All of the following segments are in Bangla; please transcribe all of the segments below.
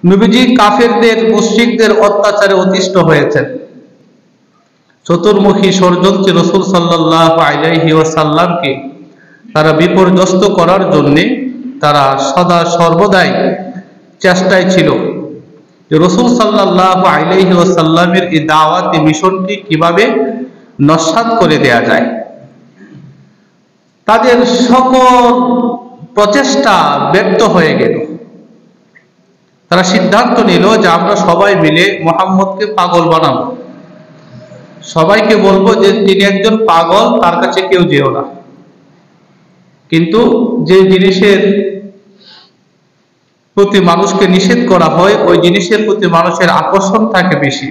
নবীজি কাফেরদের মুশরিকদের অত্যাচারে অতিষ্ঠ হয়েছেন। চতুর্মুখী ষড়যন্ত্রে রাসূল সাল্লাল্লাহু আলাইহি ওয়াসাল্লামকে তারা বিপর্যস্ত করার জন্য তারা সদা সর্বদাই চেষ্টায় ছিল যে রাসূল সাল্লাল্লাহু আলাইহি ওয়াসাল্লামের এই দাওয়াতি মিশনটি কিভাবে নস্যাৎ করে দেয়া যায়। তাদের সকল প্রচেষ্টা ব্যর্থ হয়ে গেল। তারা সিদ্ধান্ত নিল যে আমরা সবাই মিলে মুহাম্মদকে পাগল বানাবো, সবাইকে বলবো যে তিনি একজন পাগল, তার কাছে কেউ যেও না। কিন্তু যে জিনিসের প্রতি মানুষকে নিষেধ করা হয় ওই জিনিসের প্রতি মানুষের আকর্ষণ থাকে বেশি।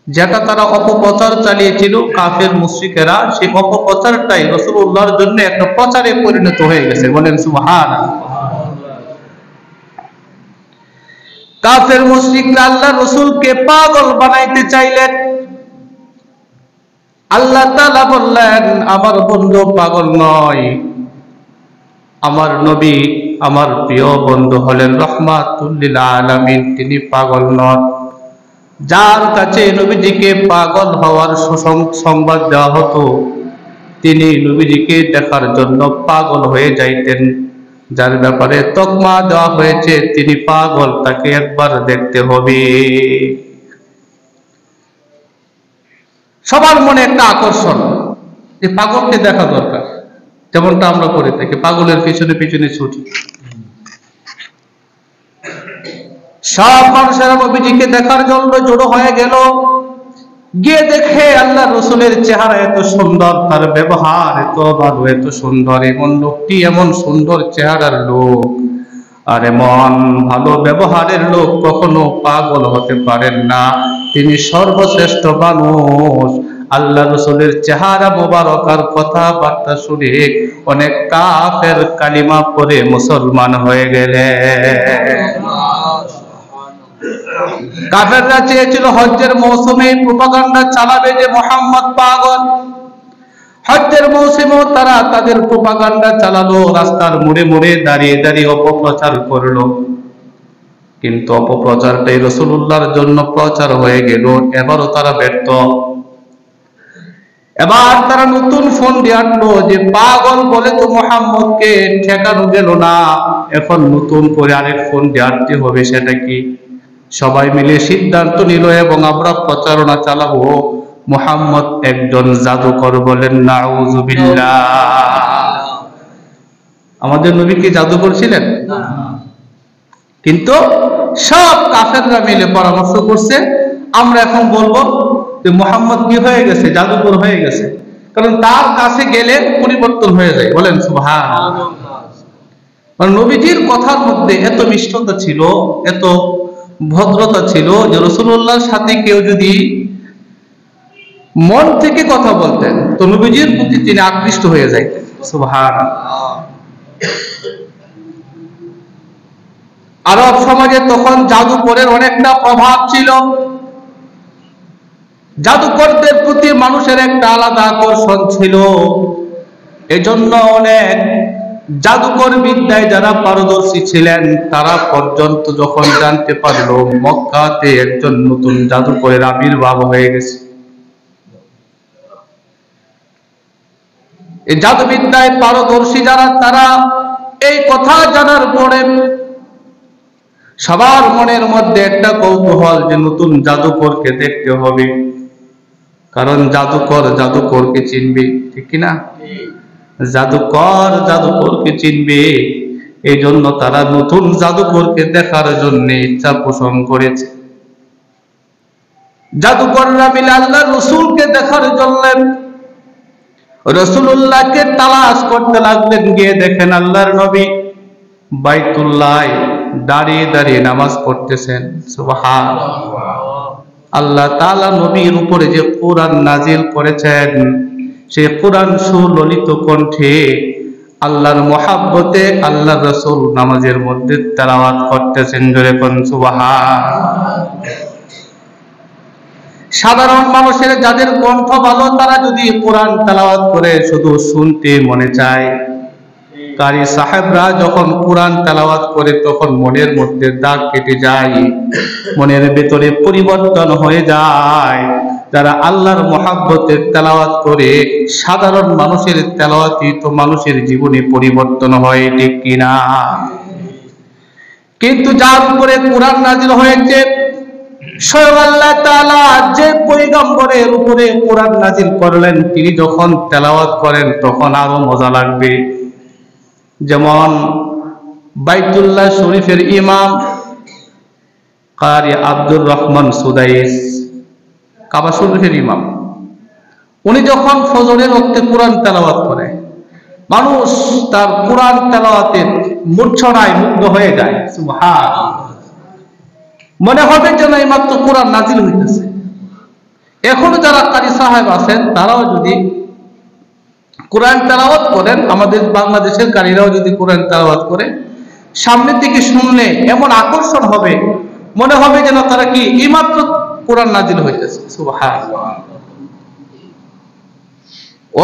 যেটা তারা অপপ্রচার চালিয়েছিল কাফের মুশরিকেরা, সেই অপপ্রচারটাই রাসূলুল্লাহর জন্য একটা প্রচারে পরিণত হয়ে গেছে। বলেন সুবহানাল্লাহ। কাফের মুশরিকরা আল্লাহ রাসূলকে পাগল বানাইতে চাইলেন। আল্লাহ তাআলা বললেন, আমার বন্ধু পাগল নয়, আমার নবী, আমার প্রিয় বন্ধু হলেন রাহমাতুল লিল আলামিন, তিনি পাগল নন। যার কাছে নবীজিকে পাগল হওয়ার সংবাদ দেওয়া হতো তিনি নবীজিকে দেখার জন্য পাগল হয়ে যাইতেন। যার ব্যাপারে তকমা দেওয়া হয়েছে তিনি পাগল, তাকে একবার দেখতে হবে। সবার মনে একটা আকর্ষণ যে পাগলকে দেখা দরকার, যেমনটা আমরা করে থাকি, পাগলের পিছনে পিছনে ছুটি। সব মানুষেরা নবীজিকে দেখার জন্য জড়ো হয়ে গেল। গিয়ে দেখে আল্লাহ রসুলের চেহারা এত সুন্দর, তার ব্যবহার এত ভালো, এত সুন্দর, এমন লোকটি এমন সুন্দর চেহারার লোক আর এমন ভালো ব্যবহারের লোক কখনো পাগল হতে পারেন না। তিনি সর্বশ্রেষ্ঠ মানুষ। আল্লাহ রসুলের চেহারা মোবারক আর কথাবার্তা শুনে অনেক কাফের কালিমা পড়ে মুসলমান হয়ে গেলেন। কাফেররা চেয়েছিল হজ্জের মৌসুমে প্রোপাগান্ডা চালাবে যে মুহাম্মদ পাগল। হজ্জের মৌসুমেও তারা তাদের প্রোপাগান্ডা চালালো, রাস্তার মোড়ে মোড়ে দাঁড়িয়ে দাঁড়িয়ে অপপ্রচার করলো। কিন্তু অপপ্রচারটাই রাসূলুল্লাহর জন্য প্রচার হয়ে গেল। এবারও তারা ব্যর্থ। এবার তারা নতুন ফোন দিয়ে আনলো যে পাগল বলে তো মুহাম্মদকে ঠেকানো গেল না, এখন নতুন করে আরেক ফোন দিয়ে আনতে হবে। সেটা কি? সবাই মিলে সিদ্ধান্ত নিল এবং আমরা প্রচারণা চালাবো মুহাম্মদ একজন জাদুকর। বলেন নাউযুবিল্লাহ। আমাদের নবী কি জাদুকর ছিলেন? কিন্তু সব কাফেররা মিলে পরামর্শ করছে আমরা এখন বলবো যে মুহাম্মদ কি হয়ে গেছে? জাদুকর হয়ে গেছে। কারণ তার কাছে গেলে পরিবর্তন হয়ে যায়। বলেন সুবহানাল্লাহ। নবীজির কথার মধ্যে এত মিষ্টতা ছিল, এত ভদ্রতা ছিল যে রাসূলুল্লাহর সাথে কেউ যদি মন থেকে কথা বলতেন তো নবীজির প্রতি তিনি আকৃষ্ট হয়ে যাইতেন। সুবহানাল্লাহ। আরব সমাজে তখন জাদুকরের অনেকটা প্রভাব ছিল। জাদুকরদের প্রতি মানুষের একটা আলাদা আকর্ষণ ছিল। এজন্য অনেক জাদুকর বিদ্যায় যারা পারদর্শী ছিলেন তারা পর্যন্ত যখন জানতে পারলো মক্কাতে একজন নতুন জাদুকরের আবির্ভাব হয়ে গেছে, এই জাদুবিদ্যায় পারদর্শী যারা তারা এই কথা জানার পরে সবার মনের মধ্যে একটা কৌতূহল যে নতুন জাদুকরকে দেখতে হবে। কারণ জাদুকর জাদুকরকে চিনবে, ঠিক কিনা? জাদুকর জাদুকরকে চিনবে, এই জন্য তারা নতুন জাদুকরকে দেখার জন্য ইচ্ছা পোষণ করেছে। জাদুকররা মিলে আল্লাহ রসুলকে দেখার জন্য রাসূলুল্লাহকে তালাশ করতে লাগলেন। গিয়ে দেখেন আল্লাহর নবী বাইতুল্লাহ দাঁড়িয়ে দাঁড়িয়ে নামাজ পড়তেছেন। সুবহানাল্লাহ। আল্লাহ তাআলা নবীর উপরে যে কোরআন নাজিল করেছেন সেই কোরআন সুললিত কণ্ঠে আল্লাহর মহব্বতে আল্লাহর রাসূল নামাজের মধ্যে তেলাওয়াত করতেছেন। জোরে কোন সুবহানাল্লাহ। সাধারণ মানুষের যাদের কণ্ঠ ভালো তারা যদি কোরআন তেলাওয়াত করে শুধু শুনতে মনে চায়, কারি সাহেবরা যখন কোরআন তেলাওয়াত করে তখন মনের মধ্যে দাগ কেটে যায়, মনের ভেতরে পরিবর্তন হয়ে যায়। যারা আল্লাহর মহাব্বতের তেলাওয়াত করে, সাধারণ মানুষের তেলাওয়াতই তো মানুষের জীবনে পরিবর্তন হয়, ঠিক কিনা? কিন্তু যার উপরে কোরআন নাজিল হয়েছে, স্বয়ং আল্লাহ তাআলা যে পয়গম্বরের উপরে কোরআন নাজিল করলেন, তিনি যখন তেলাওয়াত করেন তখন আরো মজা লাগবে। যেমন বাইতুল্লাহ শরীফের ইমাম কারি আব্দুর রহমান সুদাইস, কাবা শরীফের ইমাম, উনি যখন ফজরের ওয়াক্তে কোরআন তেলাওয়াত করে, মানুষ তার কোরআন তেলাওয়াতের মূর্ছনায় মুগ্ধ হয়ে যায়। সুবহানাল্লাহ, মনে হবে যেন এইমাত্র কোরআন নাজিল হইতেছে। এখনো যারা কারি সাহেব আছেন তারাও যদি কোরআন তেলাওয়াত করেন, আমাদের বাংলাদেশের কারিরাও যদি কোরআন তেলাওয়াত করে, সামনে থেকে শুনলে এমন আকর্ষণ হবে, মনে হবে যেন তারা কি এইমাত্র কোরআন নাজিল হইতেছে। সুবহানাল্লাহ।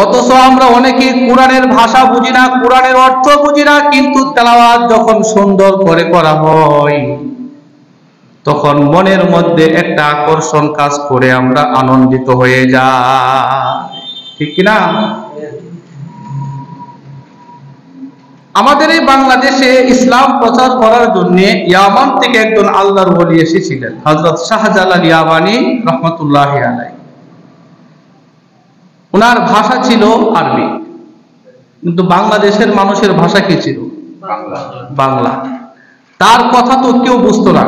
অথচ আমরা অনেকে কোরআনের ভাষা বুঝি না, কোরআনের অর্থ বুঝি না, কিন্তু তেলাওয়াত যখন সুন্দর করে করা হয় তখন মনের মধ্যে একটা আকর্ষণ কাজ করে, আমরা আনন্দিত হয়ে যাই, ঠিক কিনা? আমাদের এই বাংলাদেশে ইসলাম প্রচার করার জন্য ইয়ামান থেকে একজন আল্লাহর ওলি এসেছিলেন, হযরত শাহজালাল ইয়ামানি রহমাতুল্লাহি আলাইহি। ওনার ভাষা ছিল আরবি, কিন্তু বাংলাদেশের মানুষের ভাষা কি ছিল? বাংলা। তার কথা তো কেউ বুঝতো না।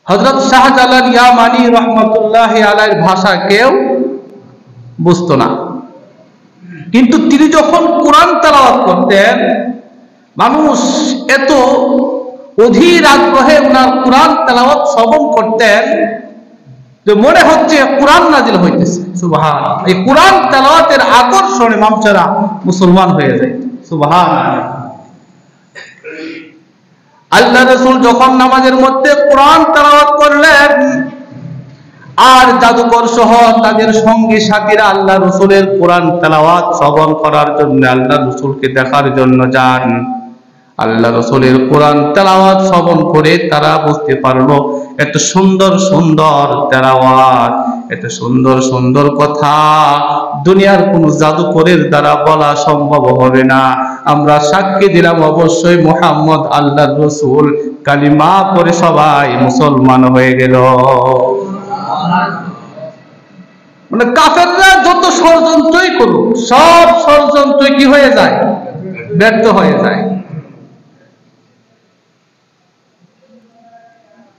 হযরত শাহজালাল ইয়ামানি রহমাতুল্লাহি আলাইহির ভাষা কেউ বুঝতো না, কিন্তু তিনি যখন কোরআন তেলাওয়াত করতেন, মানুষ এত অধীর আগ্রহে ওনার কোরআন তেলাওয়াত শ্রবণ করতেন যে মনে হচ্ছে কোরআন নাজিল হইতেছে। সুবহানাল্লাহ। এই কোরআন তেলাওয়াতের আকর্ষণে মানুষেরা মুসলমান হয়ে যায়। সুবহানাল্লাহ। আল্লাহ রাসূল যখন নামাজের মধ্যে কোরআন তেলাওয়াত করলেন, আর জাদুকর সহ তাদের সঙ্গী সাথীরা আল্লাহ রাসূলের কোরআন তেলাওয়াত শ্রবণ করার জন্য আল্লাহ রাসূলকে দেখার জন্য যান। আল্লাহ রাসূলের কোরআন তেলাওয়াত শ্রবণ করে তারা বুঝতে পারলো এত সুন্দর সুন্দর তেলাওয়াত, এত সুন্দর সুন্দর কথা দুনিয়ার কোন জাদুকরের দ্বারা বলা সম্ভব হবে না। আমরা সাক্ষী দিলাম অবশ্যই মুহাম্মদ আল্লাহর রাসূল। কালিমা পড়ে সবাই মুসলমান হয়ে গেল। মানে কাফেররা যত ষড়যন্ত্রই করুক, সব ষড়যন্ত্র কি হয়ে যায়? ব্যর্থ হয়ে যায়।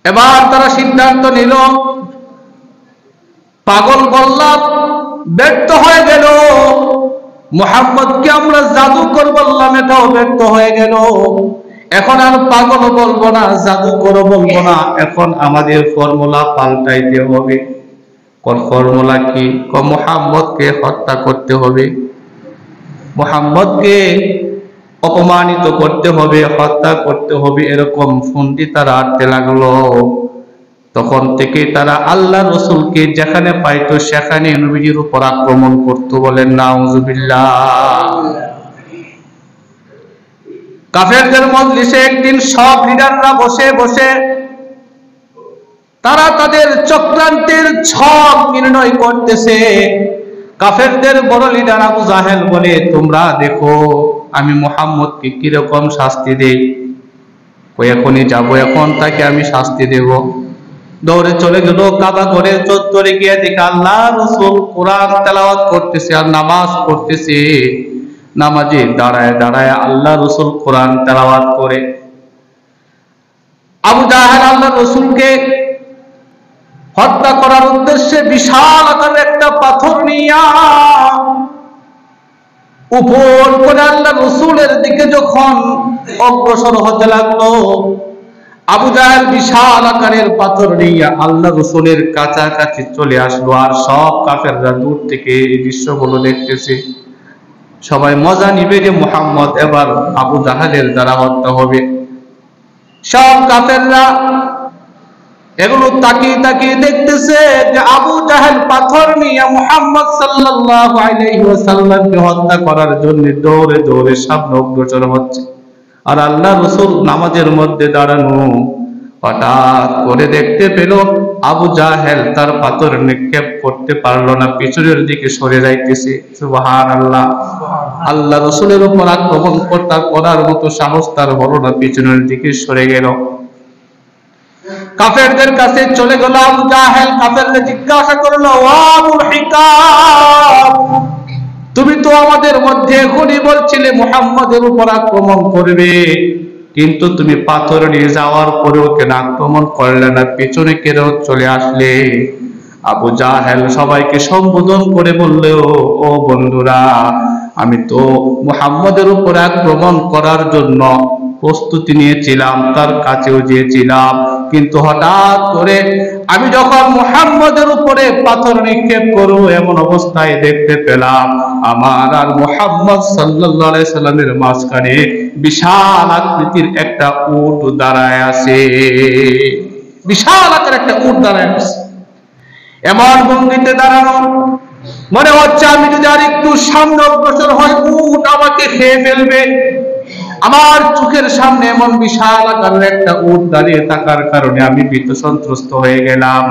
এবার তারা সিদ্ধান্ত নিল, পাগল বললাম ব্যর্থ হয়ে গেল, মুহাম্মদকে আমরা জাদুকর বললাম এটাও ব্যর্থ হয়ে গেল, এখন আর পাগল বলবো না, জাদুকর বলবো না, এখন আমাদের ফর্মুলা পাল্টাইতে হবে। কোন ফর্মুলা কি? মুহাম্মদকে হত্যা করতে হবে, মুহাম্মদকে অপমানিত করতে হবে, হত্যা করতে হবে, এরকম ফন্দি তারা আটতে লাগলো। তখন থেকে তারা আল্লাহ রাসূলকে যেখানে পাইতো সেখানে নবীজির উপর আক্রমণ করতো। বলেন নাউযুবিল্লাহ। কাফেরদের মজলিসে একদিন সব লিডাররা বসে বসে তারা তাদের চক্রান্তের ছক নির্ণয় করতেছে। কাফেরদের বড় লিডার আবু জাহেল বলে, তোমরা দেখো আমি মুহাম্মদকে কিরকম শাস্তি দেই। এখনই যাবো, এখন তাকে আমি শাস্তি দেব। দৌড়ে চলে গেল কাবা ঘরের চত্বরে, গিয়ে দেখে আল্লাহ রাসূল কোরআন তেলাওয়াত করতেছে আর নামাজ পড়তেছে। নামাজে দাঁড়ায় দাঁড়ায় আল্লাহ রাসূল কোরআন তেলাওয়াত করে। আবু জাহেল আল্লাহ রাসূলকে হত্যা করার উদ্দেশ্যে বিশাল আকারের একটা পাথর নিয়ে উপর করে আল্লাহ রাসূলের দিকে যখন অগ্রসর হতে লাগলো, আবু জাহেল বিশাল আকারের পাথর নিয়ে আল্লাহ রাসূলের কাছাকাছি চলে আসলো। আর সব কাফেররা দূর থেকে এই দৃশ্যগুলো দেখতেছে। সবাই মজা নিবে যে মুহাম্মদ এবার আবু জাহেলের দ্বারা হত্যা হবে। সব কাফেররা এগুলো তাকিয়ে তাকিয়ে দেখতেছে যে আবু জাহেল পাথর নিয়ে মুহাম্মদ সাল্লাল্লাহু আলাইহি ওয়াসাল্লামকে হত্যা করার জন্য দৌড়ে দৌড়ে সামনে অগ্রসর হচ্ছে। আর আল্লাহ রাসূল নামাজের মধ্যে দাঁড়ানো, হঠাৎ করে দেখতে পেল আবু জাহেল তার পাথর নিক্ষেপ করতে পারলো না, পিছনের দিকে সরে যাইতেছে। সুবহানাল্লাহ। আল্লাহ রাসূলের উপর আক্রমণ করার মতো সাহস তার হলো না, পিছনের দিকে সরে গেল। কাফেরদের কাছে চলে গেল আবু জাহেল। কাফেরদের জিজ্ঞাসা করলো, ও আবুল হিকাম, তুমি তো আমাদের মধ্যে এখনই বলছিলে মুহাম্মাদের উপর আক্রমণ করবে, কিন্তু তুমি পাথর নিয়ে যাওয়ার পরেও কেন আক্রমণ করলে না, পেছনে কেন চলে আসলে? আবু জাহেল সবাইকে সম্বোধন করে বলল, ও বন্ধুরা, আমি তো মুহাম্মাদের উপর আক্রমণ করার জন্য প্রস্তুতি নিয়েছিলাম, তার কাছেও গিয়েছিলাম, কিন্তু হঠাৎ করে আমি যখন মুহাম্মাদের উপরে পাথর নিক্ষেপ করব এমন অবস্থায় দেখতে পেলাম আমার আর মুহাম্মদ সাল্লাল্লাহু আলাইহি সাল্লামের মাঝখানে বিশাল আকৃতির একটা উট দাঁড়ায় আছে। বিশাল আকারের একটা উট দাঁড়ায় আছে। এমন ভঙ্গিতে দাঁড়ানো, মনে হচ্ছে আমি যদি আর একটু সামনে অগ্রসর হই উট আমাকে খেয়ে ফেলবে। আমার চোখের সামনে এমন বিশাল আকারের একটা উট দাঁড়িয়ে থাকার কারণে আমি ভীত সন্ত্রস্ত হয়ে গেলাম।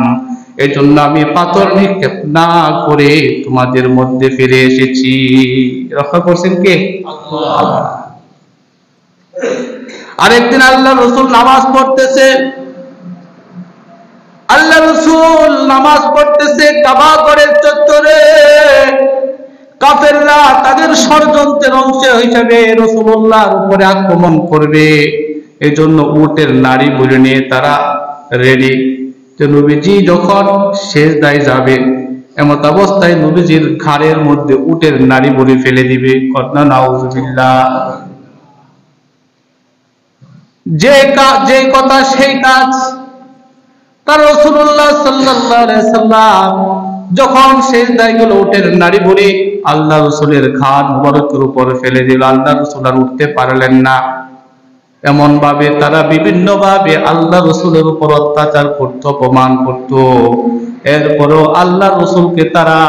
এই জন্য আমি পাথর নিক্ষেপ না করে তোমাদের মধ্যে ফিরে এসেছি। রক্ষা করছেন কে? আল্লাহ। আরেকদিন আল্লাহ রাসূল নামাজ পড়তেছে। আল্লাহ রাসূল নামাজ পড়তেছে কাবা ঘরের চত্বরে। কাফেররা তাদের ষড়যন্ত্রের অংশ হিসেবে রাসূলুল্লাহর উপরে আক্রমণ করবে, এই জন্য উটের নাড়ি বলে নিয়ে তারা রেডি। তো নবীজি যখন সিজদায় যাবে এমন অবস্থায় নবীজির ঘাড়ের মধ্যে উটের নাড়ি বলে ফেলে দিবে। কন্যা নাউজুবিল্লাহ। যে কথা সেই কাজ। তার রাসূলুল্লাহ সাল্লাল্লাহু আলাইহি সাল্লাম যখন সিজদায় গেল উটের নাড়ি বলে আল্লাহ রাসূলের ঘাড় মুবারকের উপর ফেলে দিল। আল্লাহ রাসূল আর উঠতে পারলেন না। এমন ভাবে তারা বিভিন্ন ভাবে আল্লাহ রাসূলের উপর অত্যাচার করত, অপমান করত। এরপরও আল্লাহ রাসূলকে তারা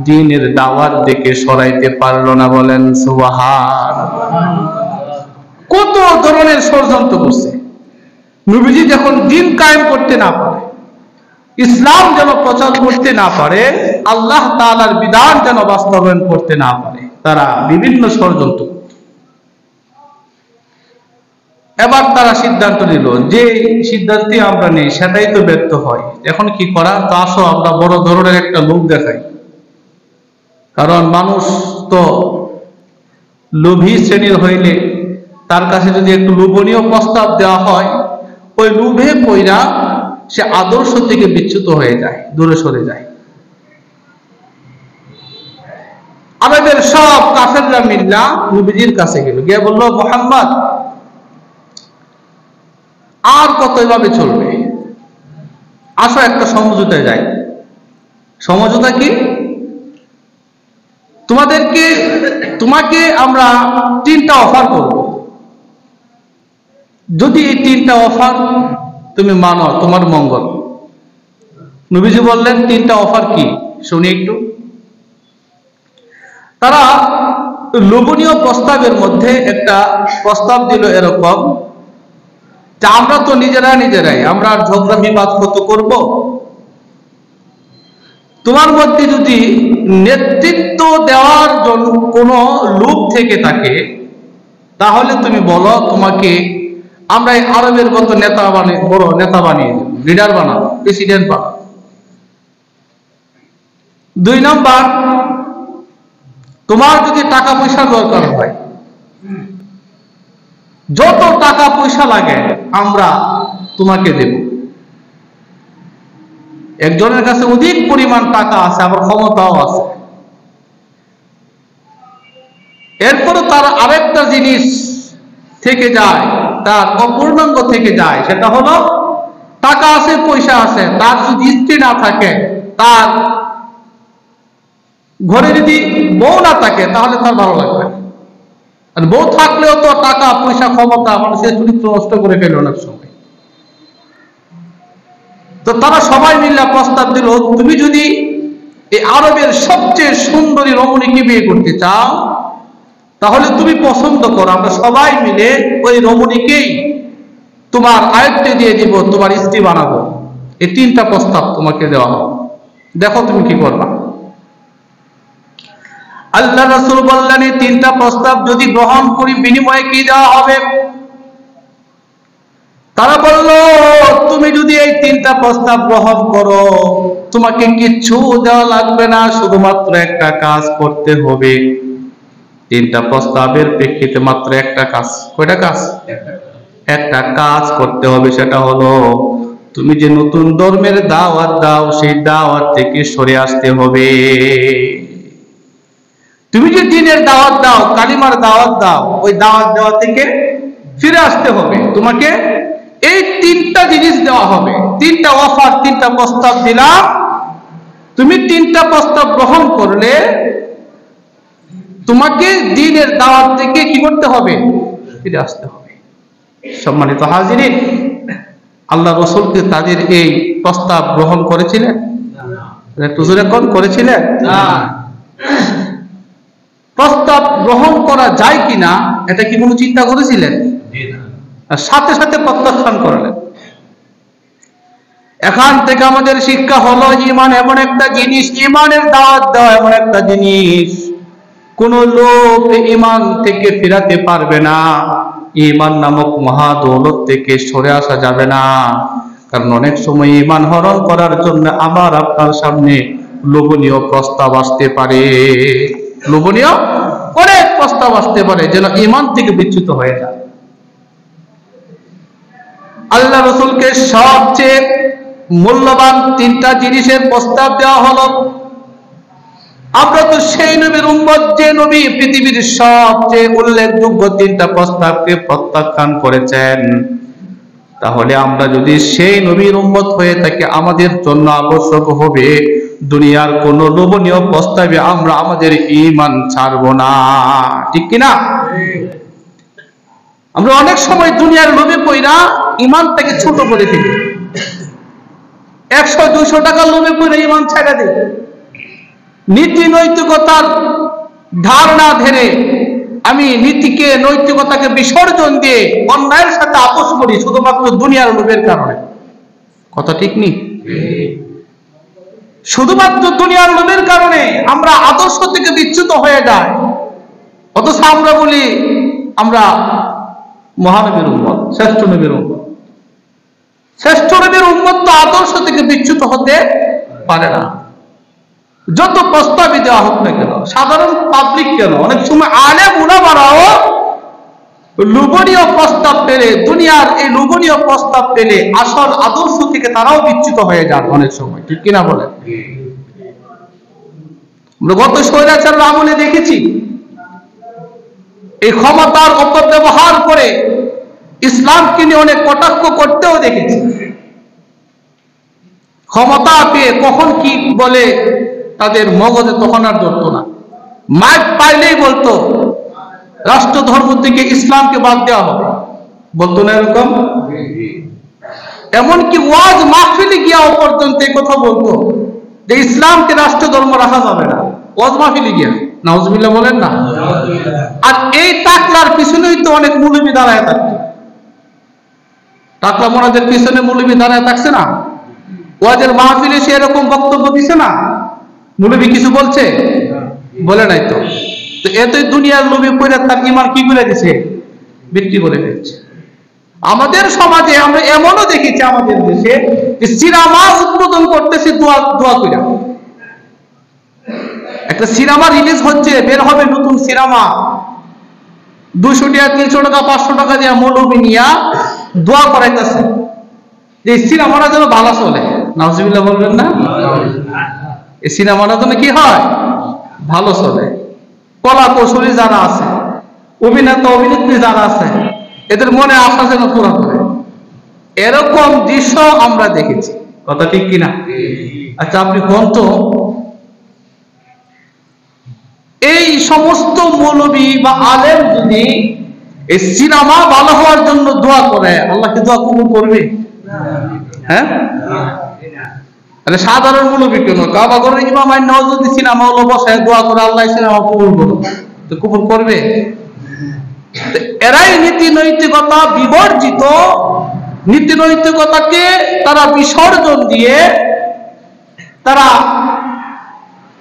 দ্বীনের দাওয়াত থেকে সরাইতে পারল না। বলেন সুবহানাল্লাহ। কত ধরনের ষড়যন্ত্র করছে। নবীজি যখন দ্বীন কায়েম করতে না পারে, ইসলাম যেন প্রচার করতে না পারে, আল্লাহ তাআলার বিধান যেন বাস্তবায়ন করতে না পারে, তারা বিভিন্ন ষড়যন্ত্র করত। এবার তারা সিদ্ধান্ত নিল যে সিদ্ধান্তে আমরা নেই সেটাই তো ব্যর্থ হয়, এখন কি করা? তা আসো আমরা বড় ধরনের একটা লোভ দেখাই। কারণ মানুষ তো লোভী শ্রেণীর হইলে তার কাছে যদি একটু লোভনীয় প্রস্তাব দেওয়া হয়, ওই লোভে পইরা সে আদর্শ থেকে বিচ্যুত হয়ে যায়, দূরে সরে যায়। আমাদের সব কাফেররা মিল্লা নবীজির কাছে গেল, গিয়ে বলল, মুহাম্মদ আর কত এভাবে চলবে? আসো একটা সমঝোতায় যাই। সমঝোতা কি? তোমাকে আমরা 3টা অফার করব। যদি এই 3টা অফার তুমি মানো তোমার মঙ্গল। নবীজি বললেন, 3টা অফার কি শুনি একটু। তারা লোভনীয় প্রস্তাবের মধ্যে একটা প্রস্তাব দিল এরকম যে আমরা তো নিজেরাই আমরা ঝগড়া বিবাদ কত করব, তোমার মধ্যে যদি নেতৃত্ব দেওয়ার জন্য কোনো লোভ থেকে থাকে তাহলে তুমি বলো, তোমাকে আমরা এই আরবের মতো নেতা বানিয়ে, বড় নেতা বানিয়ে দেব, লিডার বানাবো, প্রেসিডেন্ট বানাবো। 2 নম্বর, তোমার যদি টাকা পয়সা দরকার হয়, যত টাকা পয়সা লাগে আমরা তোমাকে দেব। একজনের কাছে অধিক পরিমাণ টাকা আছে, আবার ক্ষমতাও আছে। এরপরে তার আরেকটা জিনিস থেকে যায়, তার অপূর্ণাঙ্গ থেকে যায়, সেটা হলো টাকা আছে, পয়সা আছে, তার যদি স্ত্রী না থাকে, তার ঘরে যদি বউ না থাকে, তাহলে তার ভালো লাগবে। আর বউ থাকলেও তো টাকা পয়সা ক্ষমতা মানুষের চরিত্র নষ্ট করে ফেলে অনেক সময়। তো তারা সবাই মিলে প্রস্তাব দিল, তুমি যদি এই আরবের সবচেয়ে সুন্দরী রমণীকে বিয়ে করতে চাও তাহলে তুমি পছন্দ করো, আমরা সবাই মিলে ওই রমণীকেই তোমার আয়ত্তে দিয়ে দিব, তোমার স্ত্রী বানাবো। এই তিনটা প্রস্তাব তোমাকে দেওয়া হবে, দেখো তুমি কি করবা। আল্লাহ রাসূল বললেন, এই তিনটা প্রস্তাব যদি গ্রহণ করি বিনিময়ে কি দেওয়া হবে? তারা বলল, তুমি যদি এই তিনটা প্রস্তাব গ্রহণ করো তোমাকে কিচ্ছু দেওয়া লাগবে না, শুধুমাত্র একটা কাজ করতে হবে। তিনটা প্রস্তাবের প্রেক্ষিতে মাত্র একটা কাজ। কয়টা কাজ? একটা কাজ করতে হবে, সেটা হলো তুমি যে নতুন ধর্মের দাওয়াত দাও সেই দাওয়াত থেকে সরে আসতে হবে। তুমি যে দ্বীনের দাওয়াত দাও, কালিমার দাওয়াত দাও, ওই দাওয়াত দেওয়া থেকে ফিরে আসতে হবে। তোমাকে এই তিনটা জিনিস দেওয়া হবে, তিনটা অফার, তিনটা প্রস্তাব দিলাম, তুমি তিনটা প্রস্তাব গ্রহণ করলে তোমাকে দ্বীনের দাওয়াত থেকে কি করতে হবে? ফিরে আসতে হবে। সম্মানিত হাজিরিন, আল্লাহ রাসূলকে তাদের এই প্রস্তাব গ্রহণ করেছিলেন? করেছিলেন না। প্রস্তাব গ্রহণ করা যায় কিনা এটা কি কোনো চিন্তা করেছিলেন? সাথে সাথে প্রত্যাখ্যান করলেন। এখান থেকে আমাদের শিক্ষা হলো, ঈমান এমন একটা জিনিস, ঈমানের দাওয়াত দেওয়া এমন একটা জিনিস, কোন লোক ঈমান থেকে ফিরাতে পারবে না। ঈমান নামক মহা দৌলত থেকে সরে আসা যাবে না, কারণ অনেক সময় ঈমান হরণ করার জন্য আবার আপনার সামনে লোভনীয় প্রস্তাব আসতে পারে, লোভনীয় অনেক প্রস্তাব আসতে পারে যেন ঈমান থেকে বিচ্যুত হয়ে যায়। আল্লাহ রাসূলকে সবচেয়ে মূল্যবান তিনটা জিনিসের প্রস্তাব দেওয়া হলো। আমরা তো সেই নবীর উম্মত যে নবী পৃথিবীর সবচেয়ে উল্লেখযোগ্য তিনটা প্রস্তাবকে প্রত্যাখ্যান করেছেন, তাহলে আমরা যদি সেই নবীর উম্মত হয়ে থাকি আমাদের জন্য আবশ্যক হবে দুনিয়ার কোন লোভনীয় প্রস্তাবে আমরা আমাদের ঈমান ছাড়ব না। ঠিক কিনা? আমরা অনেক সময় দুনিয়ার লোভে পড়া ঈমানটাকে ছোট করে ফেলি। 100-200 টাকার লোভে পড়ে ঈমান ছেড়ে দেই। নীতি নৈতিকতার ধারণা ধরে আমি নীতিকে, নৈতিকতাকে বিসর্জন দিয়ে অন্যায়ের সাথে আপোষ করি শুধুমাত্র দুনিয়ার লোভের কারণে। কথা ঠিক নেই? শুধুমাত্র দুনিয়ার লোভের কারণে আমরা আদর্শ থেকে বিচ্যুত হয়ে যাই। অথচ আমরা বলি আমরা মহানবীর উম্মত, শ্রেষ্ঠ নবীর উম্মত। শ্রেষ্ঠ নবীর উম্মত তো আদর্শ থেকে বিচ্যুত হতে পারে না। যত প্রস্তাবই দেওয়া হোক না কেন, সাধারণ পাবলিক কেন, অনেক সময় আলেম উলামারাও লোভনীয় প্রস্তাব পেলে, দুনিয়ার এই লোভনীয় প্রস্তাব পেলে আসল আদর্শ থেকে তারাও বিচ্যুত হয়ে যান অনেক সময়। ঠিক কিনা বলেন? আমরা গত স্বৈরাচারের আমলে দেখেছি এই ক্ষমতার অপব্যবহার করে ইসলামকে নিয়ে অনেক কটাক্ষ করতেও দেখেছি। ক্ষমতা পেয়ে কখন কি বলে তাদের মগজে তখন আর ধরতো না। মাইক পাইলেই বলতো রাষ্ট্র ধর্ম থেকে ইসলামকে বাদ দেওয়া হবে, বলতো না এরকম? এমনকি ওয়াজ মাহফিলে গিয়াও পর্যন্ত এই কথা বলতো যে ইসলামকে রাষ্ট্র ধর্ম রাখা যাবে না, ওয়াজ মাহফিলে গিয়া। নাউজুবিল্লাহ বলেন না? আর এই টাকলার পিছনেই তো অনেক মৌলবী দাঁড়ায় থাকতো। টাকলা মোনাদের পিছনে মৌলবী দাঁড়ায় থাকছে না? ওয়াজের মাহফিলে সে এরকম বক্তব্য দিছে না? মৌলবী কিছু বলছে? বলে নাই তো। তো এতই দুনিয়ার লোভে পড়ে তার ঈমান কি করে দিছে? বিক্রি করে ফেলছে। আমাদের সমাজে আমরা এমনও দেখেছি, আমাদের দেশে সিনেমা উদ্বোধন করতেছে দোয়া করে। একটা সিনেমা রিলিজ হচ্ছে, বের হবে নতুন সিনেমা, 200 টাকা 300 টাকা 500 টাকা দিয়ে মৌলবী নিয়া দোয়া করাইতেছে যে সিনেমাটা যেন ভালো চলে। নাউজুবিল্লাহ বলবেন না? এই সিনেমাটা যেন কি হয়? ভালো চলে। কলা কৌশলী যারা আছে, অভিনেতা অভিনেত্রী যারা আছে, এদের মনে আশা যেন পুরা করে, এরকম দৃশ্য আমরা দেখেছি। কথা ঠিক কিনা? আচ্ছা আপনি কোন তো এই সমস্ত মৌলবী বা আলেম যদি এই সিনেমা ভালো হওয়ার জন্য দোয়া করে, আল্লাহ কি দোয়া কবুল করবে? হ্যাঁ, আরে সাধারণ মুলবি কেন, কাবা ঘরের ইমাম আইন যদি সিনেমা হলো বসায় দোয়া করে আল্লাহ সিনেমা কবুল করো, তো কবুল করবে? এরাই নীতি নৈতিকতা বিবর্জিত, নীতি নৈতিকতাকে তারা বিসর্জন দিয়ে তারা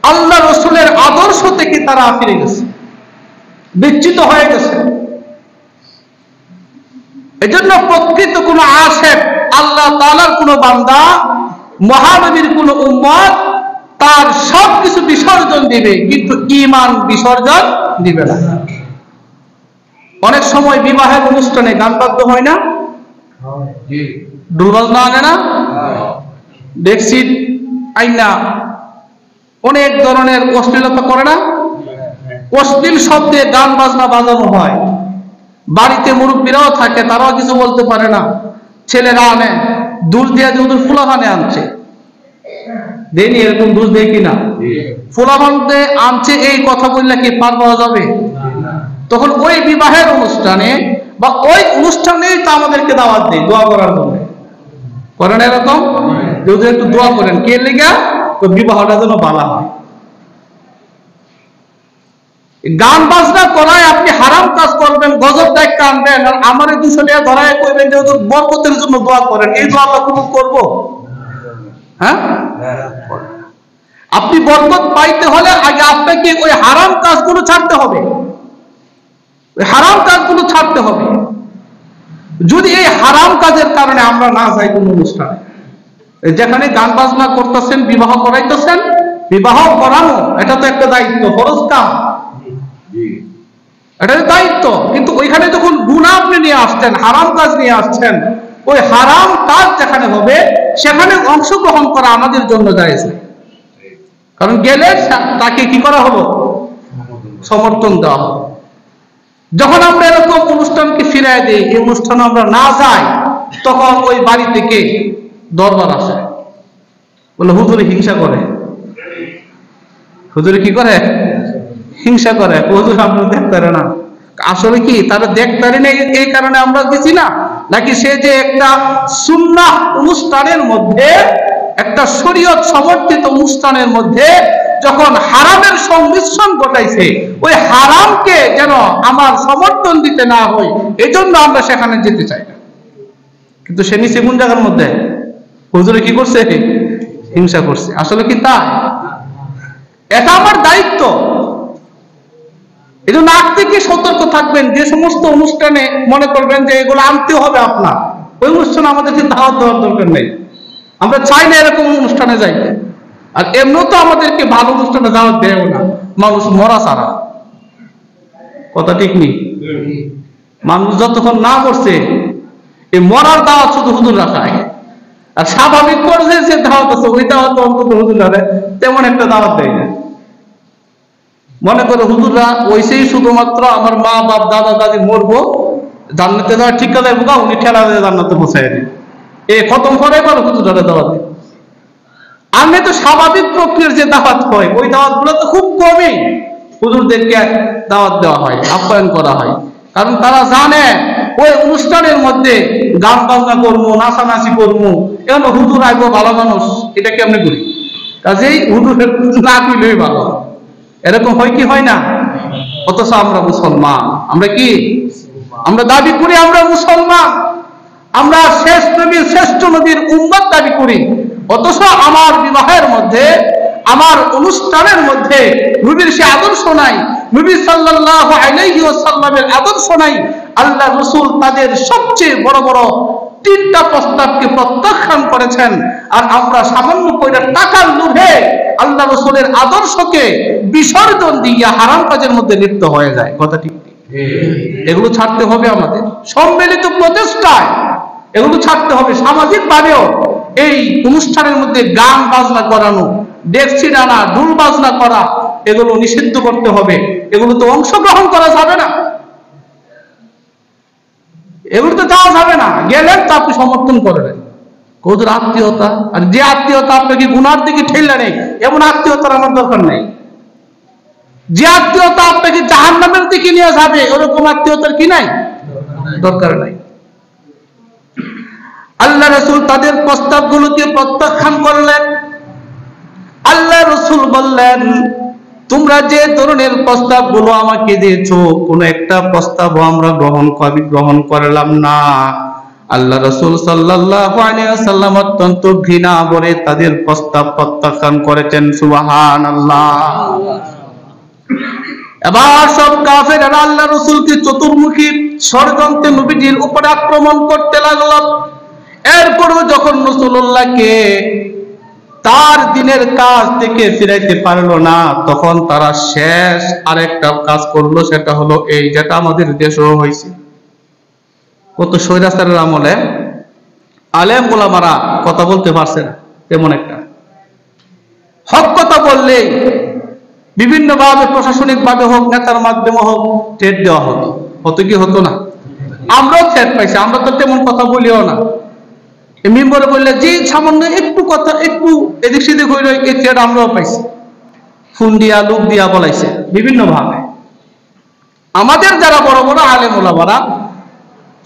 আল্লাহ রসুলের আদর্শ থেকে তারা ফিরে গেছে, বিচ্যুত হয়ে গেছে। এজন্য প্রকৃত কোন আশেক, আল্লাহ তাআলার কোন বান্দা, মহানবীর কোন উম্মত তার সবকিছু বিসর্জন দিবে, কিন্তু ঈমান বিসর্জন দিবে না। অনেক সময় বিবাহের অনুষ্ঠানে গান বাদ্য হয় না, ঢোল বাজনা আনে না, দেখছি আইনা অনেক ধরনের অশ্লীলতা করে না, অশ্লীল শব্দে গান বাজনা বাজানো হয়। বাড়িতে মুরব্বীরাও থাকে, তারাও কিছু বলতে পারে না, ছেলেরা আনে দুধ দিয়ে যদি ফুলাভানে আনছে দেয়নি, এরকম দুধ দেয় কিনা, ফুলাভানে আনছে, এই কথা বললে কি পার পাওয়া যাবে? তখন ওই বিবাহের অনুষ্ঠানে বা ওই অনুষ্ঠানেই তো আমাদেরকে দাওয়াত দেয় দোয়া করার জন্য, করেন এরকম? যদি একটু দোয়া করেন, কে লেগা? তো বিবাহটা যেন ভালো হয়। গান বাজনা করায় আপনি হারাম কাজ করবেন, গজব দায়িত্ব আনবেন, আর আমার এই 200 টাকা ধরায় কইবেন যে বরকতের জন্য দোয়া করেন, এই দোয়া আল্লাহ কবুল করবো? হ্যাঁ, আপনি বরকত পাইতে হলে আগে আপনাকে ওই হারাম কাজগুলো ছাড়তে হবে, ওই হারাম কাজগুলো ছাড়তে হবে। যদি এই হারাম কাজের কারণে আমরা না যাই কোন অনুষ্ঠানে, যেখানে গান বাজনা করতেছেন, বিবাহ করাইতেছেন, বিবাহ করানো এটা তো একটা দায়িত্ব, ফরজ কাম, এটা দায়িত্ব, কিন্তু ওইখানে যখন গুনাহ আপনি নিয়ে আসছেন, হারাম কাজ নিয়ে আসছেন, ওই হারাম কাজ যেখানে হবে সেখানে অংশগ্রহণ করা আমাদের জন্য জায়েজ নেই। কারণ গেলে তাকে কি করা হলো? সমর্থন দেওয়া হলো। যখন আমরা এরকম অনুষ্ঠানকে ফিরাই দিই, এই অনুষ্ঠানে আমরা না যাই, তখন ওই বাড়ি থেকে দরবার আসে, বলে হুজুরে হিংসা করে। হুজুরে কি করে? হিংসা করে। হুজুর আমরা দেখতে পারে না, আসলে কি তারা দেখতে পারে না এই কারণে আমরা গেছি না, নাকি সে যে একটা সুন্নাহ অনুষ্ঠানের মধ্যে, একটা শরীয়ত সমর্থিত অনুষ্ঠানের মধ্যে যখন হারামের সংমিশ্রণ ঘটাইছে, ওই হারামকে যেন আমার সমর্থন দিতে না হয়, এজন্য আমরা সেখানে যেতে চাই না। কিন্তু সে নিচে কোন জায়গার মধ্যে হুজুরে কি করছে? হিংসা করছে। আসলে কি তাই? এটা আমার দায়িত্ব। এই জন্য আগ থেকে সতর্ক থাকবেন। যে সমস্ত অনুষ্ঠানে মনে করবেন যে এগুলো আনতে হবে আপনার, ওই অনুষ্ঠানে আমাদেরকে দাওয়াত দেওয়ার দরকার নেই। আমরা চাই না এরকম অনুষ্ঠানে যাইতে। আর এমনিও তো আমাদেরকে ভালো অনুষ্ঠানে দাওয়াত দেয়ও না, মানুষ মরা ছাড়া। কথা ঠিক নেই? মানুষ যতক্ষণ না করছে, এই মরার দাওয়াত শুধু হুজুর রাখায়। আর স্বাভাবিক পর্যায়ে যে দাওয়াত আছে, ওই দাওয়াত অন্তত হুজুর রাখে তেমন একটা দাওয়াত দেয় না। মনে করে হুজুররা ওইসেই শুধুমাত্র আমার মা বাপ দাদা দাদি মরবো, জান্নাতে যাওয়ার ঠিকা দেবো না, উনি ঠেলা দিয়ে জান্নাতে পৌঁছাই দিন, এ খতম করে পারো হুজুররা দাওয়াত। আমি তো স্বাভাবিক প্রক্রিয়ার যে দাওয়াত হয়, ওই দাওয়াত গুলো তো খুব কমই হুজুরদেরকে দাওয়াত দেওয়া হয়, আপ্যায়ন করা হয়। কারণ তারা জানে ওই অনুষ্ঠানের মধ্যে গান বাজনা করবো, নাচানাচি করবো, এখন হুজুর আইবো ভালো মানুষ, এটা কেমনে করি? কাজেই হুজুরের না কইলেই ভালো। এরকম হয় কি হয় না? অথচ আমরা মুসলমান। আমরা কি? আমরা দাবি করি আমরা মুসলমান, আমরা শেষ নবীর, শ্রেষ্ঠ নবীর উম্মত দাবি করি। অথচ আমার বিবাহের মধ্যে, আমার অনুষ্ঠানের মধ্যে নবীর সে আদর্শ নাই, নবী সাল্লাল্লাহু আলাইহি ওয়াসাল্লামের আদর্শ নাই। আল্লাহ রাসূল তাদের সবচেয়ে বড় বড় 3টা প্রস্তাবকে প্রত্যাখ্যান করেছেন। আর আমরা সামান্য কয়টা টাকার লোভে আল্লাহ রাসূলের আদর্শকে বিসর্জন দিয়ে হারাম কাজের মধ্যে লিপ্ত হয়ে যায়। কথা ঠিক? এগুলো ছাড়তে হবে আমাদের সম্মিলিত প্রচেষ্টায়, এগুলো ছাড়তে হবে। সামাজিক ভাবেও এই অনুষ্ঠানের মধ্যে গান বাজনা করানো, ডেকচি টানা, ঢোল বাজনা করা, এগুলো নিষিদ্ধ করতে হবে। এগুলো তো অংশগ্রহণ করা যাবে না, এগুলো তো যাওয়া যাবে না। গেলেন তো আপনি সমর্থন করবেন, কৌদুর আত্মীয়তা। আর যে আত্মীয়তা আপনাকে গুনার দিকে ঠেলে নেই, এমন আত্মীয়তার আমার দরকার নেই। যে আত্মীয়তা আপনাকে জাহান্নামের দিকে নিয়ে যাবে, ওরকম আত্মীয়তার কি নাই? দরকার নাই। আল্লাহ রাসূল তাদের প্রস্তাবগুলোকে প্রত্যাখ্যান করলেন। রাসূল বললেন, তোমরা যে ধরনের প্রস্তাবগুলো আমাকে দিয়েছো, কোন একটা প্রস্তাব আমরা গ্রহণ করলাম না। আল্লাহ রাসূল সাল্লাল্লাহু আলাইহি ওয়াসাল্লাম অত্যন্ত ঘৃণা ভরে তাদের প্রস্তাব প্রত্যাখ্যান করেছেন। সুবহানাল্লাহ। এবার সব কাফেররা আল্লাহ রাসূলকে চতুর্মুখী ষড়যন্ত্রে নবীজির উপর আক্রমণ করতে লাগলো। এরপরও যখন রাসূলুল্লাহকে তার দিনের কাজ থেকে ফিরাইতে পারলো না, তখন তারা শেষ আরেকটা কাজ করলো, সেটা হলো এই যেটা আমাদের দেশেও হয়েছে। কত স্বৈরাচারের আমলে আলেম ওলামারা কথা বলতে পারছে না, তেমন একটা হক কথা বললে বিভিন্ন ভাবে প্রশাসনিক ভাবে হোক, নেতার মাধ্যমে হোক, থ্রেট দেওয়া হতো কি হতো না? আমরাও থ্রেট পাইছি, আমরা তো তেমন কথা বলিও না। মেম্বারে বললে যে সামান্য একটু কথা, একটু এদিক সেদিক হইল, এই থ্রেট আমরাও পাইছি। ফোন দিয়া, লোক দিয়া বলাইছে বিভিন্ন ভাবে। আমাদের যারা বড় বড় আলেম ওলামারা,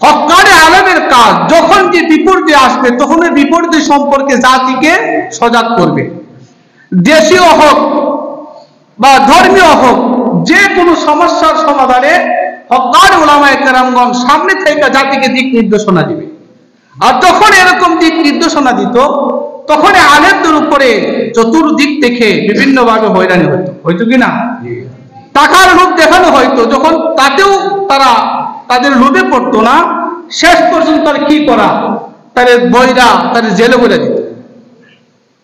হক্কানি আলেমের কাজ যখন যে বিপর্যয় আসবে, তখন ওই বিপর্যয় সম্পর্কে জাতিকে সজাগ করবে। দেশীয় হোক বা ধর্মীয় হোক, যে কোনো সমস্যার সমাধানে হক্কানি উলামায়ে কেরামগণ সামনে থেকে জাতিকে দিক নির্দেশনা দিবে। আর যখন এরকম দিক নির্দেশনা দিত, তখন আলেমদের উপরে চতুর্দিক থেকে বিভিন্ন ভাবে হয়রানি হইতো কিনা? টাকার লোভ দেখানো হয়তো, যখন তাতেও তারা তাদের লোভে পড়তো না, শেষ পর্যন্ত তার কি করা, তাদের বইরা তাদের জেলে বলে দিত,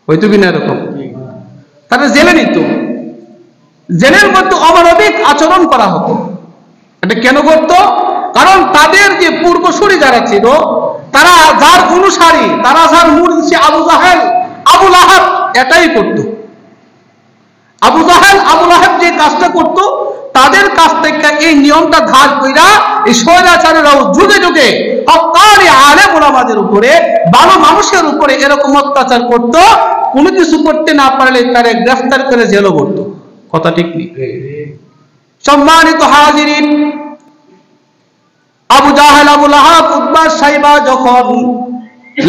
হয়তো কিনা? এরকম তারা জেলে নিত, জেলের মধ্যে অমানবিক আচরণ করা হতো। এটা কেন করতো? কারণ তাদের যে পূর্বসূরি যারা ছিল, তারা যার অনুসারী, তারা যার মুর্শিদ আবু জাহেল, আবু লাহাব এটাই করত। আবু জাহেল, আবু লাহাব যে কাজটা করত, তাদের কাছ থেকে এই নিয়মটা ধার কইরা এই স্বৈরাচারীরাও যুগে যুগে হক্কানি আলেম ওলামাদের উপরে, ভালো মানুষের উপরে এরকম অত্যাচার করত। কোনো কিছু করতে না পারলে তারে গ্রেফতার করে জেলও করত। কথা ঠিক নেই? সম্মানিত হাজিরিন, আবু জাহেল, আবু লাহাব, উতবা, সাইবা যখন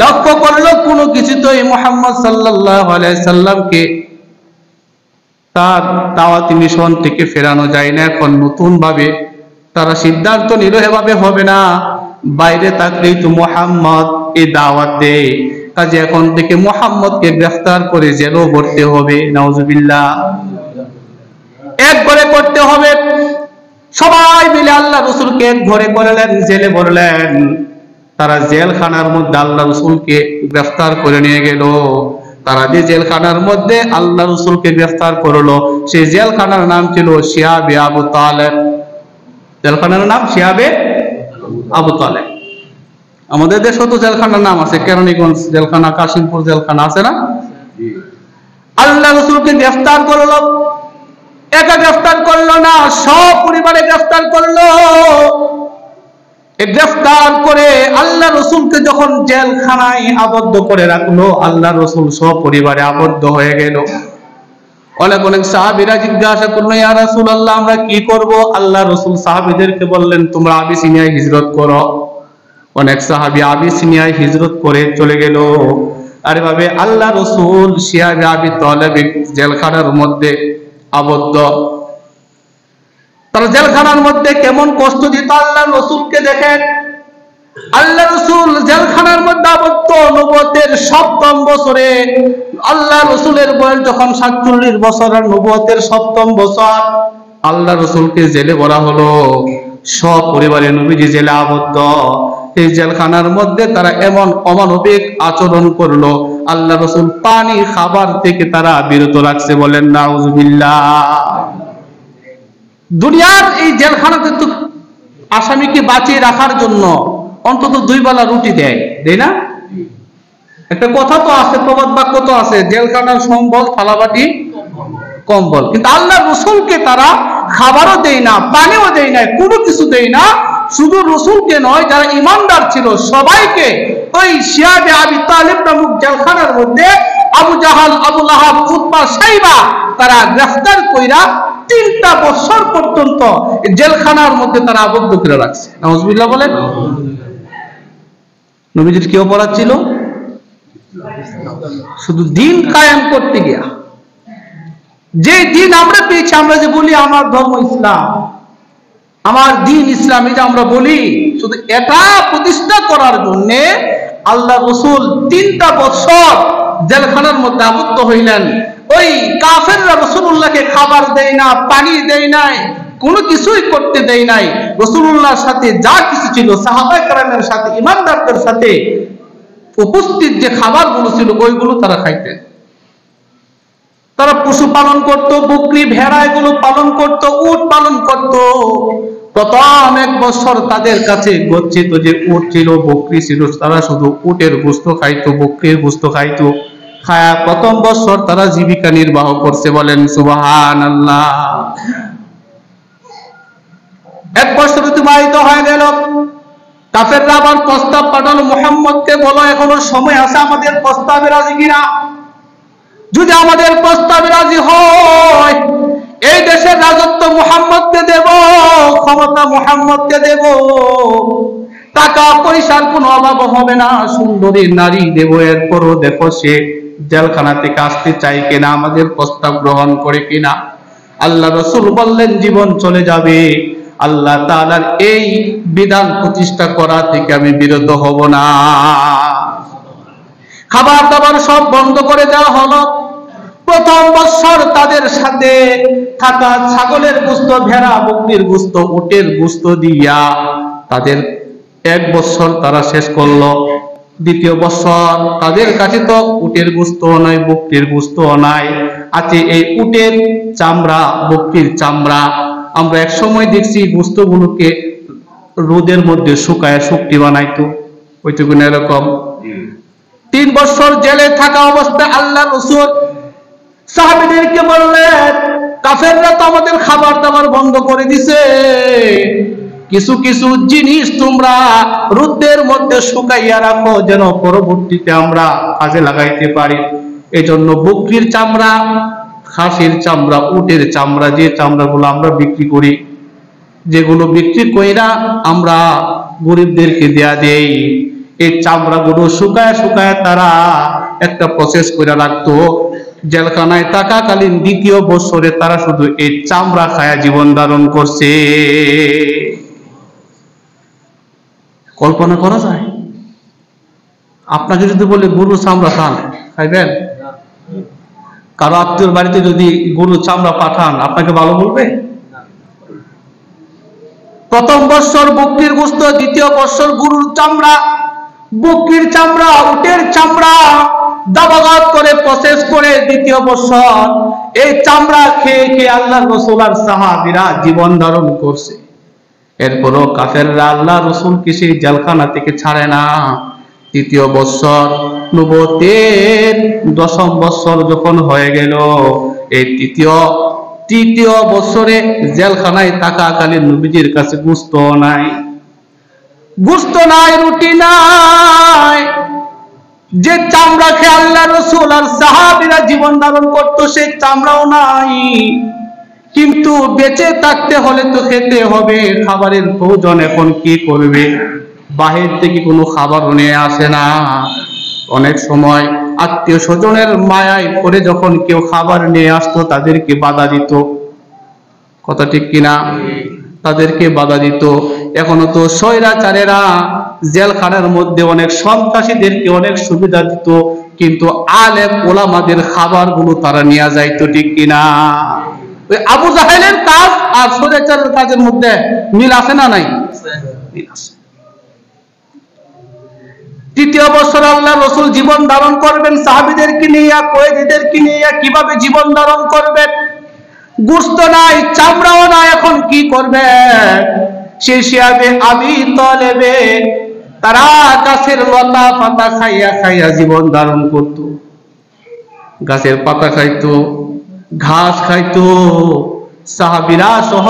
লক্ষ্য করলো কোনো কিছু তো এই মুহাম্মদ সাল্লাল্লাহু আলাইহি সাল্লামকে তার দাওয়াতি মিশন থেকে ফেরানো যায় না, এখন নতুন ভাবে তারা সিদ্ধান্ত নিল এভাবে হবে না, বাইরে থাকলেই তো মুহাম্মদ এই দাওয়াত দেয়, কাজে এখন থেকে মুহাম্মদকে গ্রেফতার করে জেলও ভরতে হবে। নাউজুবিল্লাহ। এক ঘরে করতে হবে। সবাই মিলে আল্লাহ রাসূলকে এক ঘরে করলেন, জেলে ভরলেন। তারা জেলখানার মধ্যে আল্লাহ রাসূলকে গ্রেফতার করে নিয়ে গেল। তারা যে জেলখানার মধ্যে আল্লাহ রাসূলকে গ্রেফতার করলো, সেই জেলখানার নাম ছিল শিয়াবে আবু তালেব। জেলখানার নাম শিয়াবে আবু তালেব। আমাদের দেশে তো জেলখানার নাম আছে, কেরানীগঞ্জ জেলখানা, কাশিমপুর জেলখানা আছে না? আল্লাহ রাসূলকে গ্রেফতার করলো। একা গ্রেফতার করলো না, সব পরিবারে গ্রেফতার করলো। গ্রেফতার করে আল্লাহ রাসূলকে যখন জেলখানায় আবদ্ধ করে রাখলো, আল্লাহ রাসূল সব পরিবারে আবদ্ধ হয়ে গেল। অনেক সাহাবীরা জিজ্ঞাসা করলো, ইয়া রাসূলুল্লাহ, আমরা কি করব? আল্লাহ রাসূল সাহাবীদেরকে বললেন, তোমরা আবিসিনিয়ায় হিজরত করো। অনেক সাহাবী আবিসিনিয়ায় হিজরত করে চলে গেল। আর এভাবে আল্লাহ রাসূল শিয়াবে আবি তালেব জেলখানার মধ্যে আবদ্ধ। তারা জেলখানার মধ্যে কেমন কষ্ট দিত আল্লাহ রাসূলকে দেখেন। আল্লাহ রাসূল জেলখানার মধ্যে আবদ্ধ, নবুয়তের ৭ম বছরে। আল্লাহ রাসূলের বয়স যখন ৪৭ বছর, আর নবুয়তের ৭ম বছর, আল্লাহ রাসূলকে জেলে ভরা হলো। সব পরিবারে নবীজি জেলে আবদ্ধ। এই জেলখানার মধ্যে তারা এমন অমানবিক আচরণ করলো, আল্লাহ রাসূল পানি খাবার থেকে তারা বিরত রাখছে। বলেন নাউজুবিল্লাহ। দুনিয়ার এই জেলখানাতে তো আসামিকে বাঁচিয়ে রাখার জন্য অন্তত 2 বেলা রুটি দেয় না? একটা কথা তো আছে, প্রবাদ বাক্য তো আছে, জেলখানার সম্বল থালাবাটি কম্বল। কিন্তু আল্লাহ রাসূলকে তারা খাবারও দেয় না, পানিও দেয় না, কোনো কিছু দেয় না। শুধু রাসূলকে নয়, যারা ঈমানদার ছিল সবাইকে ওই শিয়াবে আবি তালেব নামক জেলখানার মধ্যে আবু জাহাল, আবু লাহাব, উতবা, সাইবা তারা গ্রেফতার কইরা 3টা বছর পর্যন্ত জেলখানার মধ্যে তারা আবদ্ধ করে রাখছে। নাউজুবিল্লাহ বলেন। নবীজির কি অপরাধ ছিল? শুধু দিন কায়েম করতে গিয়া। যে দিন আমরা পেয়েছি, আমরা যে বলি আমার ধর্ম ইসলাম, আমার দিন ইসলাম, এই যে আমরা বলি, শুধু এটা প্রতিষ্ঠা করার জন্য আল্লাহ রসুল 3টা বছর জেলখানার মধ্যে আবদ্ধ হইলেন। ওই কাফেররা রাসূলুল্লাহকে খাবার দেয় না, পানি দেয় নাই, কোনো কিছুই করতে দেয় নাই। রাসূলুল্লাহর সাথে যা কিছু ছিল, সাহাবায়ে কেরামের সাথে, ইমানদারদের সাথে উপস্থিত যে খাবারগুলো ছিল ওইগুলো তারা খাইতেন। তারা পশু পালন করত, বকরি ভেড়া এগুলো পালন করত, উট পালন করত। প্রথম 1 বছর তাদের কাছে গচ্ছিত যে উট ছিল, বকরি ছিল, তারা শুধু উটের গোশত খাইতো, বকরির গোশত খাইতো। খায়া প্রথম বছর তারা জীবিকা নির্বাহ করছে, বলেন সুবহানাল্লাহ। 1 বছর অতিবাহিত হয়ে গেল। কাফেররা আবার প্রস্তাব পাঠালো, মুহাম্মদকে বলো এখনো সময় আছে, আমাদের প্রস্তাবে রাজি কিনা। যদি আমাদের প্রস্তাবে রাজি হয়, এই দেশের রাজত্ব মুহাম্মদকে দেব, ক্ষমতা মুহাম্মদকে দেব, টাকা পয়সার কোনো অভাব হবে না, সুন্দরী নারী দেব। এরপরও দেখো সে জেলখানা থেকে আসতে চাই কিনা, আমাদের প্রস্তাব গ্রহণ করে কিনা। আল্লাহ রাসূল বললেন, জীবন চলে যাবে, আল্লাহ তাআলার এই বিধান প্রতিষ্ঠা করা থেকে আমি বিরত হব না। খাবার দাবার সব বন্ধ করে দেওয়া হলো। প্রথম বছর তাদের সাথে থাকা ছাগলের গোশত, ভেড়া বকরির গোশত, উটের গোশত দিয়া তাদের 1 বছর তারা শেষ করলো। দ্বিতীয় বছর তাদের কাছে তো উটের গোশত নাই, বকরির গোশত নাই, আছে এই উটের চামড়া, বকরির চামড়া। আমরা এক সময় দেখছি গোশতগুলোকে রোদের মধ্যে শুকায় শুকটি বানাইতো, ওইটুকু এরকম। 3 বছর জেলে থাকা অবস্থায় আল্লাহ রাসূল সাহাবীদেরকে বললেন, কাফেররা তো আমাদের খাবার দাবার বন্ধ করে দিছে, কিছু কিছু জিনিস তোমরা রোদের মধ্যে শুকাইয়া রাখো, যেন পরবর্তীতে আমরা কাজে লাগাইতে পারি। এজন্য বকরির চামড়া, খাসির চামড়া, উটের চামড়া, যে চামড়াগুলো আমরা বিক্রি করি, যেগুলো বিক্রি কইরা আমরা গরিবদেরকে দেয়া দেই, এই চামড়াগুলো শুকায় শুকায় তারা একটা প্রসেস করে রাখতো। জেলখানায় থাকাকালীন 2য় বছরে তারা শুধু এই চামড়া খায়া জীবন ধারণ করছে। কল্পনা করা যায়? আপনাকে যদি বলে গরু চামড়া খান, খাইবেন? কারো আত্মীয়র বাড়িতে যদি গরু চামড়া পাঠান, আপনাকে ভালো বলবে? প্রথম বছর বকরির গোশত, 2য় বছর গরুর চামড়া, বকরির চামড়া, উটের চামড়া দাবাগাত করে প্রসেস করে 2য় বছর এই চামড়া খেয়ে খেয়ে আল্লাহ রাসূল আর সাহাবীরা জীবন ধারণ করছে। এরপরও কাফেররা আল্লাহ রাসূলকে সেই জেলখানা থেকে ছাড়ে না। 3য় বছর নবুয়তের 10ম বছর যখন হয়ে গেল, এই তৃতীয় বছরে জেলখানায় থাকাকালীন নবীজির কাছে গোশত নাই, রুটি নাই। যে চামড়া খেয়ে আল্লাহ রাসূল আর সাহাবীরা জীবন ধারণ করতো, সেই চামড়াও নাই। কিন্তু বেঁচে থাকতে হলে তো খেতে হবে, খাবারের প্রয়োজন। এখন কি করবে? বাহির থেকে কোনো খাবার নিয়ে আসে না। অনেক সময় আত্মীয় স্বজনের মায়ায় পড়ে যখন কেউ খাবার নিয়ে আসতো, তাদেরকে বাধা দিত। কথা ঠিক কিনা? তাদেরকে বাধা দিত। এখনো তো স্বৈরাচারেরা জেলখানার মধ্যে অনেক সন্ত্রাসীদেরকে অনেক সুবিধা দিত, কিন্তু আলেম ওলামাদের খাবারগুলো তারা নিয়ে যাইতো, ঠিক কিনা? ওই আবু জাহেলের কাজ আর স্বৈরাচারের কাজের মধ্যে মিল আছে না নাই? মিল আছে। 3য় বছর আল্লাহ রাসূল জীবন ধারণ করবেন সাহাবীদেরকে নিয়ে, কয়েদিদেরকে নিয়ে। কিভাবে জীবন ধারণ করবেন? গোশত নাই, চামড়াও নাই, এখন কি করবে? সেই হিসাবে আবি তালেবে তারা গাছের লতা পাতা খাইয়া খাইয়া জীবন ধারণ করত। গাছের পাতা খাইতো, ঘাস খাইতো, সাহাবীরা সহ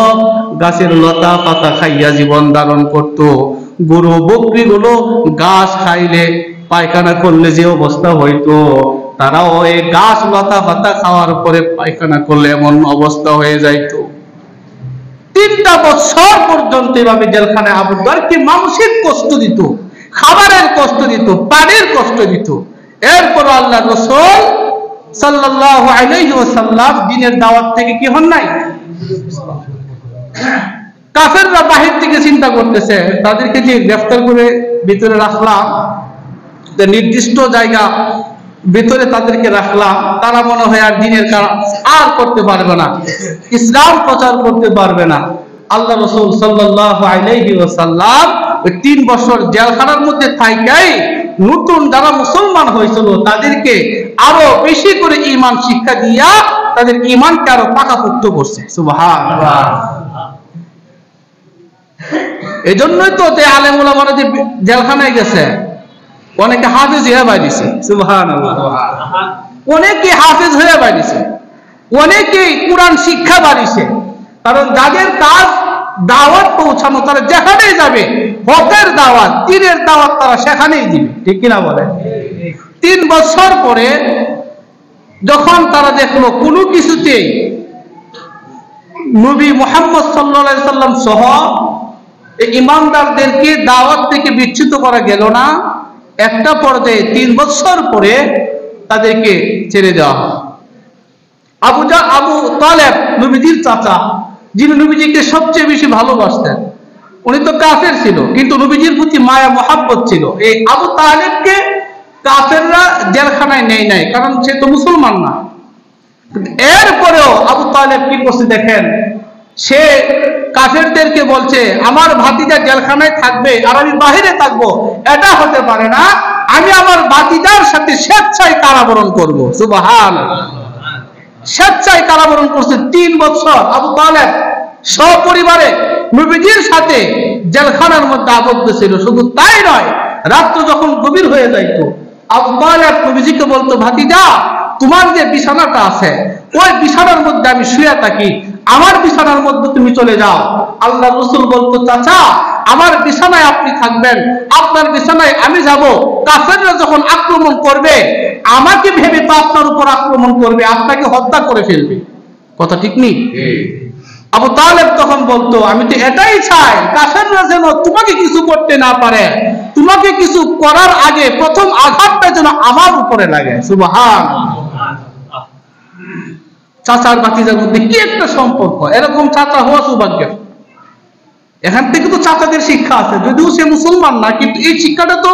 গাছের লতা পাতা খাইয়া জীবন ধারণ করত। গরু বকরি গুলো ঘাস খাইলে, পায়খানা করলে যে অবস্থা হইতো, তারাও এই ঘাস লতা পাতা খাওয়ার পরে পায়খানা করলে এমন অবস্থা হয়ে যাইতো। 3টা বছর পর্যন্ত এভাবে জেলখানায় আবদ্ধ। আর কি মানসিক কষ্ট দিত, খাবারের কষ্ট দিত, পানির কষ্ট দিত। এরপর আল্লাহ রাসূল সাল্লাল্লাহু আলাইহি ওয়াসাল্লাম দ্বীনের দাওয়াত থেকে কি হন নাই? কাফেররা বাহির থেকে চিন্তা করতেছে তাদেরকে যে গ্রেফতার করে ভিতরে রাখলাম, নির্দিষ্ট জায়গা ভিতরে তাদেরকে রাখলাম, তারা মনে হয় আর দ্বীনের কাজ আর করতে পারবে না, ইসলাম প্রচার করতে পারবে না। আল্লাহ রাসূল সাল্লাল্লাহু আলাইহি ওয়াসাল্লাম 3 বছর জেলখানার মধ্যে থাকাই নতুন যারা মুসলমান হয়েছিল তাদেরকে আরো বেশি করে ঈমান শিক্ষা দিয়া তাদের ঈমানকে আরো পাকাপোক্ত করছে। সুবহানাল্লাহ। এজন্যই তো যে আলেম ওলামারা যে জেলখানায় গেছে অনেকে হাফেজ হয়ে বাইরেছে। সুবহানাল্লাহ। অনেকে হাফেজ হয়ে বাইরেছে, অনেকে কোরআন শিক্ষা বাড়িছে। কারণ যাদের কাজ দাওয়াত পৌঁছানো, তারা যেখানেই যাবে হকের দাওয়াত, দ্বীনের দাওয়াত তারা সেখানেই দিবে। ঠিক কিনা বলে? 3 বছর পরে যখন তারা দেখলো কোনো কিছুতেই নবী মুহাম্মদ সাল্লাল্লাহু আলাইহি সাল্লাম সহ ইমানদারদেরকে দাওয়াত থেকে বিচ্যুত করা গেল না, একটা পর্যায়ে 3 বছর পরে তাদেরকে ছেড়ে দেওয়া হয়। আবু তালেব নবীজির চাচা, যিনি নবীজিকে সবচেয়ে বেশি ভালোবাসতেন, উনি তো কাফের ছিল কিন্তু নবীজির প্রতি মায়া মহাব্বত ছিল। এই আবু তালেবকে কাফেররা জেলখানায় নেয় নাই, কারণ সে তো মুসলমান না। এরপরেও আবু তালেব কি করছে দেখেন, সে কাফেরদেরকে বলছে আমার ভাতিজা জেলখানায় থাকবে আর আমি বাহিরে থাকবো, এটা হতে পারে না, আমি আমার ভাতিজার সাথে স্বেচ্ছায় কারাবরণ করব। সুবহানাল্লাহ। স্বেচ্ছায় কারাবরণ করছে 3 বছর। আবু তালেব সপরিবারে নবীজির সাথে জেলখানার মধ্যে আবদ্ধ ছিল। শুধু তাই নয়, রাত্র যখন গভীর হয়ে যাইত আবু তালেব নবীজিকে বলতো, ভাতিজা তোমার যে বিছানাটা আছে ওই বিছানার মধ্যে আমি শুয়ে থাকি, আমার বিছানার মধ্যে তুমি চলে যাও। আল্লাহ রাসূল বলতো, চাচা আমার বিছানায় আপনি থাকবেন, আপনার বিছানায় আমি যাব। কাফেররা যখন আক্রমণ করবে আমাকে ভেবে তো আপনার উপর আক্রমণ করবে, আপনাকে হত্যা করে ফেলবে। কথা ঠিক নেই? আবু তালেব তখন বলতো, আমি তো এটাই চাই কাফেররা যেন তোমাকে কিছু করতে না পারে, তোমাকে কিছু করার আগে প্রথম আঘাতটা যেন আমার উপরে লাগে। সুবহানাল্লাহ। চাচার ভাতিজার মধ্যে কি একটা সম্পর্ক! এরকম চাচা হওয়া সৌভাগ্য। এখান থেকে তো চাচাদের শিক্ষা আছে, যদিও সে মুসলমান না, কিন্তু এই শিক্ষাটা তো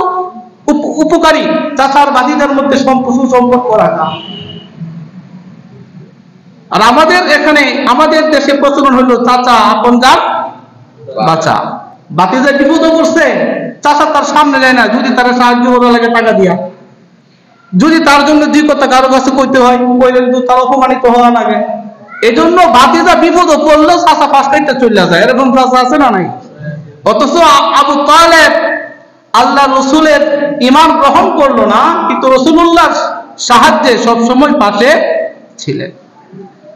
উপকারী। চাচার ভাতিজার মধ্যে সুসম্পর্ক রাখা। আর আমাদের এখানে আমাদের দেশে প্রচলন হলো চাচা আপনজান বাঁচা। ভাতিজা বিপদ করছে, চাচা তার সামনে যায় না, যদি তারা সাহায্য করা লাগে টাকা দিয়া, যদি তার জন্য 2 কথা কারো কাছে কইতে হয় কইলে কিন্তু তার অপমানিত হওয়া লাগে। এজন্য ভাতিজা বিপদ পড়লে চাচা ফাঁসটাইতে চলে যায়, এরকম চাচা আছে না নাই? অথচ আবু তালেব আল্লাহ রসুলের ঈমান গ্রহণ করলো না, কিন্তু রাসূলুল্লাহর সাহায্যে সবসময় পাশে ছিলেন।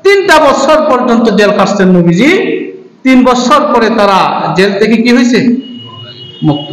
3টা বছর পর্যন্ত জেল কাটছেন নবীজি। 3 বছর পরে তারা জেল থেকে কি হয়েছে? মুক্ত।